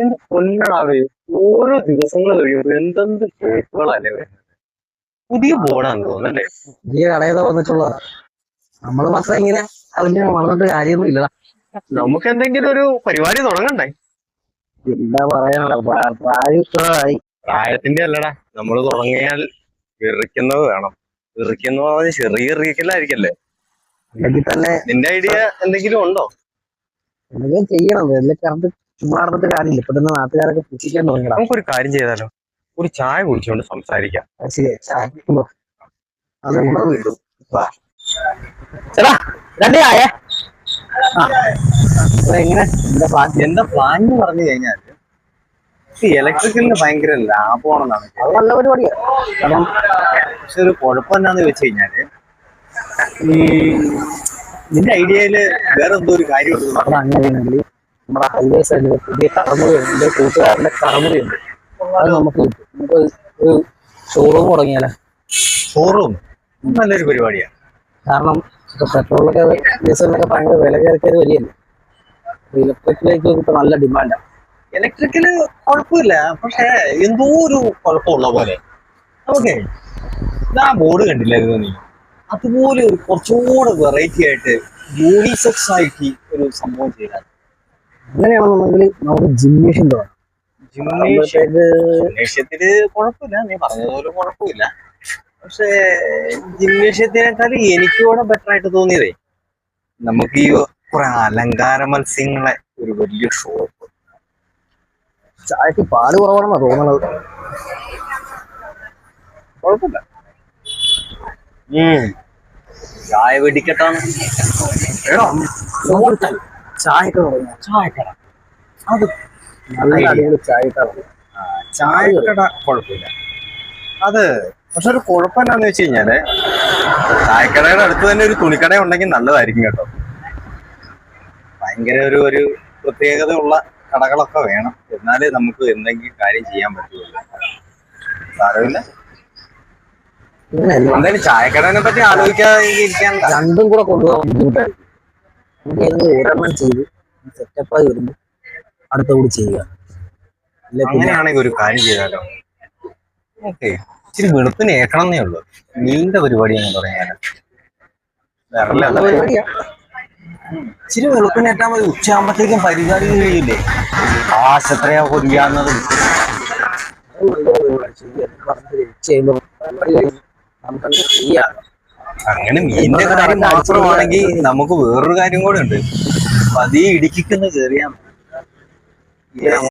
എന്ത് കൊല്ലണാവേ, ഓരോ ദിവസങ്ങൾ കഴിയുമ്പോൾ എന്തെന്ത് ഷോപ്പുകളല്ലേ വരുന്നത്. പുതിയ ബോർഡാന്ന് തോന്നുന്നല്ലേ. പുതിയ കടയിൽ വന്നിട്ടുള്ളതാ. നമ്മള് മാത്രം ഇങ്ങനെ അതിന്റെ വളർന്നിട്ട് കാര്യമൊന്നും ഇല്ല. നമുക്ക് എന്തെങ്കിലും ഒരു പരിപാടി തുടങ്ങണ്ടേ? എന്താ പറയാനുള്ള പ്രായമായി. പ്രായത്തിന്റെ അല്ലടാ, നമ്മൾ തുടങ്ങിയാൽ വിറിക്കുന്നത് വേണം. വിറിക്കുന്ന പറഞ്ഞാൽ ചെറിയ ഇറിയിക്കലായിരിക്കല്ലേ. അല്ലെങ്കിൽ തന്നെ നിന്റെ ഐഡിയ എന്തെങ്കിലും ഉണ്ടോ? എന്തെങ്കിലും ചെയ്യണം. വെറുതെ കറണ്ട് ചുമ്മാ നടന്നിട്ട് കാര്യമില്ല. ഇപ്പൊ തന്നെ നാട്ടുകാരൊക്കെ പുഷിക്കാൻ തുടങ്ങണം. നമുക്കൊരു കാര്യം ചെയ്താലോ, ഒരു ചായ കുടിച്ചുകൊണ്ട് സംസാരിക്കാം. ശരി, ചായ അത് ഉണർവ് കിട്ടും. ചേട്ടാ രണ്ട് ചായ. എങ്ങനെ എന്താ പ്ലാൻ എന്ന് പറഞ്ഞു കഴിഞ്ഞാൽ ഇലക്ട്രിക്കലിന് ഭയങ്കര ലാഭമാണെന്നാണ്. അത് നല്ല പരിപാടിയാണ്. കാരണം പക്ഷെ ഒരു കുഴപ്പം എന്താന്ന് വെച്ച് കഴിഞ്ഞാല് നിന്റെ ഐഡിയയില് വേറെ എന്തോ ഒരു കാര്യമുണ്ട്. അവിടെ അങ്ങനെയാണെങ്കിൽ നമ്മുടെ ഹൈവേ സൈഡിൽ പുതിയ കടമുറിയുണ്ട്. എന്റെ കൂട്ടുകാരന്റെ കടമുറിയുണ്ട്. അത് നമുക്ക് കിട്ടും. നമുക്ക് ഒരു ഷോറൂം തുടങ്ങിയാലോ? ഷോറൂം നല്ലൊരു പരിപാടിയാണ്. കാരണം ഇപ്പൊ പെട്രോളൊക്കെ ഡീസലിനൊക്കെ ഭയങ്കര വില കയറി വരികയല്ലേ. ഇലക്ട്രിക്കിലേക്ക് ഇപ്പൊ നല്ല ഡിമാൻഡാണ്. ഇലക്ട്രിക്കല് കുഴപ്പമില്ല, പക്ഷെ എന്തോ ഒരു കുഴപ്പമുള്ള പോലെ. ഓക്കെ, ആ ബോർഡ് കണ്ടില്ലായിരുന്നു നീ? അതുപോലെ ഒരു കുറച്ചുകൂടെ വെറൈറ്റി ആയിട്ട് യൂണിസെക്സ് ആയിട്ട് ഒരു സംഭവം ചെയ്താൽ. അങ്ങനെയാണെന്നുണ്ടെങ്കിൽ നമുക്ക് ജിംനേഷ്യം തുടങ്ങാം. ജിംനേഷ്യത്തില് കുഴപ്പമില്ല, നീ പറഞ്ഞതുപോലെ കുഴപ്പമില്ല. പക്ഷെ ജിംനേഷ്യത്തിനേക്കാൾ എനിക്കൂടെ ബെറ്റർ ആയിട്ട് തോന്നിയതേ, നമുക്ക് ഈ കുറെ അലങ്കാര മത്സ്യങ്ങളെ ഒരു വലിയ ഷോപ്പ്. ചായക്ക് പാല് കുറവാണെന്നാ തോന്നുന്നത്. കുഴപ്പമില്ല, ചായ വെടിക്കട്ടാണ്. എടാ ചായക്കട തുടങ്ങാം. ചായക്കട, അത് നല്ല അടിപൊളി ചായക്കട. ചായക്കട കുഴപ്പമില്ല അത്. പക്ഷെ ഒരു കുഴപ്പം എന്താന്ന് വെച്ച് കഴിഞ്ഞാല് ചായക്കടയുടെ അടുത്ത് തന്നെ ഒരു തുണിക്കട ഉണ്ടെങ്കിൽ നല്ലതായിരിക്കും കേട്ടോ. ഭയങ്കര ഒരു പ്രത്യേകത ഉള്ള കടകളൊക്കെ വേണം, എന്നാലേ നമുക്ക് എന്തെങ്കിലും കാര്യം ചെയ്യാൻ പറ്റുള്ളൂ. സാരമില്ല, എന്തായാലും ചായക്കടനെ പറ്റി ആലോചിക്കാതെ ഇരിക്കാൻ. രണ്ടും കൂടെ കൊണ്ടുപോകാൻ ബുദ്ധിമുട്ടായിരിക്കും. നമുക്ക് ഏതെങ്കിലും ഒരെണ്ണം ചെയ്ത് സെറ്റപ്പായി വരുമ്പോൾ അടുത്ത കൂടി ചെയ്യുക. അങ്ങനെയാണെങ്കിൽ ഒരു കാര്യം ചെയ്താലോ? ഓക്കെ, ഇച്ചിരി വെളുപ്പിന് ഏക്കണം എന്നേ ഉള്ളൂ. മീനിന്റെ പരിപാടി എന്ന് പറയാൻ ഇച്ചിരി വെളുപ്പിനേറ്റാൽ മതി. ഉച്ചയാകുമ്പോഴത്തേക്കും പരിപാടി കഴിയില്ലേ? കാശ് എത്രയാ പൊരിയാന്നത്. അങ്ങനെ മീനിന്റെ കാര്യം മാത്രമാണെങ്കിൽ നമുക്ക് വേറൊരു കാര്യം കൂടെ ഉണ്ട്. പതിയെ ഇടുക്കിക്കുന്ന കയറിയാൽ